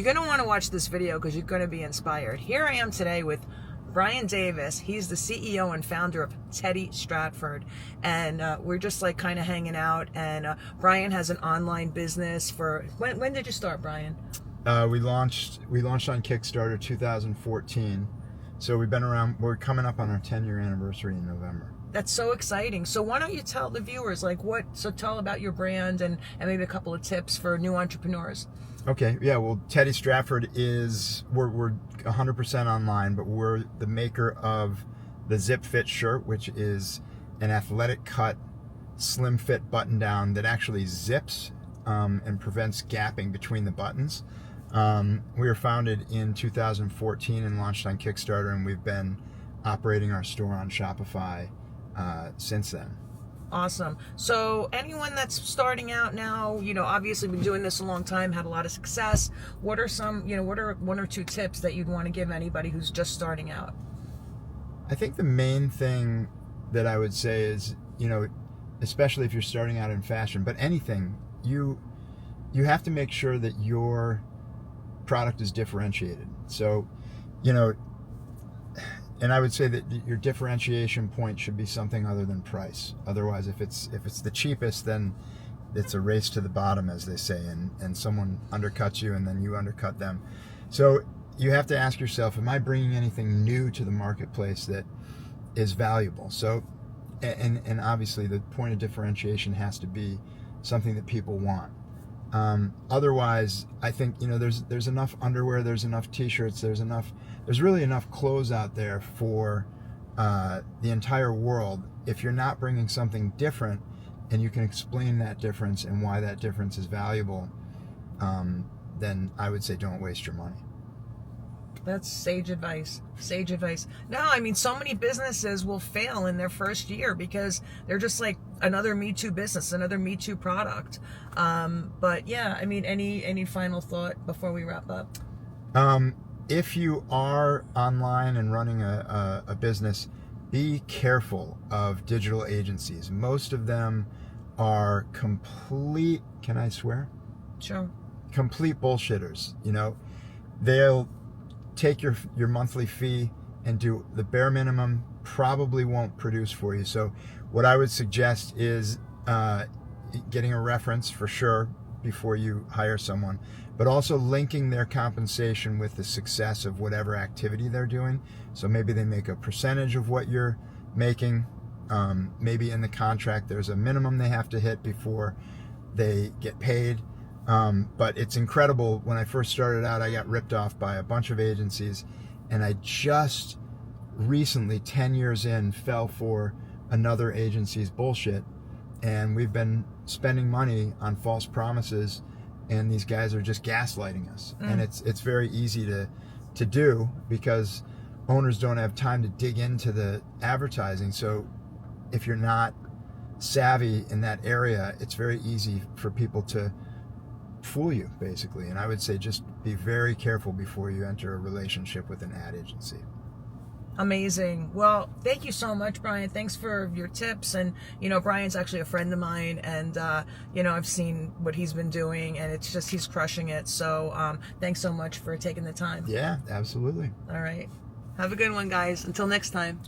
You're going to want to watch this video because you're going to be inspired. Here I am today with Bryan Davis. He's the CEO and founder of Teddy Stratford, and we're just like kind of hanging out. And Bryan has an online business for when did you start, Bryan? We launched on Kickstarter 2014, so we've been around. We're coming up on our 10-year anniversary in November. That's so exciting. So why don't you tell the viewers tell about your brand and maybe a couple of tips for new entrepreneurs. Okay, yeah, well, Teddy Stratford we're 100% online, but we're the maker of the Zip Fit shirt, which is an athletic cut, slim fit button down that actually zips and prevents gapping between the buttons. We were founded in 2014 and launched on Kickstarter, and we've been operating our store on Shopify since then. Awesome. So anyone that's starting out now, obviously been doing this a long time, had a lot of success. What are one or two tips that you'd want to give anybody who's just starting out? I think the main thing that I would say is, especially if you're starting out in fashion, but anything, you have to make sure that your product is differentiated. So, and I would say that your differentiation point should be something other than price. Otherwise, if it's the cheapest, then it's a race to the bottom, as they say, and someone undercuts you and then you undercut them. So you have to ask yourself, am I bringing anything new to the marketplace that is valuable? So, and obviously the point of differentiation has to be something that people want. Otherwise, I think there's enough underwear, there's enough T-shirts, there's really enough clothes out there for the entire world. If you're not bringing something different, and you can explain that difference and why that difference is valuable, then I would say don't waste your money. That's sage advice. Sage advice. No, I mean, so many businesses will fail in their first year because they're just like another Me Too business, another Me Too product. But yeah, I mean, any final thought before we wrap up? If you are online and running a business, be careful of digital agencies. Most of them are complete, can I swear? Sure. Complete bullshitters. They'll take your monthly fee and do the bare minimum, probably won't produce for you. So what I would suggest is getting a reference for sure before you hire someone, but also linking their compensation with the success of whatever activity they're doing. So maybe they make a percentage of what you're making. Maybe in the contract there's a minimum they have to hit before they get paid. But it's incredible. When I first started out, I got ripped off by a bunch of agencies, and I just recently, 10 years in, fell for another agency's bullshit, and we've been spending money on false promises, and these guys are just gaslighting us. And it's very easy to do because owners don't have time to dig into the advertising. So if you're not savvy in that area, it's very easy for people to fool you, basically. And I would say just be very careful before you enter a relationship with an ad agency. Amazing. Well, thank you so much, Bryan. Thanks for your tips. And Bryan's actually a friend of mine, and I've seen what he's been doing, and it's just he's crushing it. So thanks so much for taking the time. Yeah, absolutely. All right, have a good one, guys. Until next time.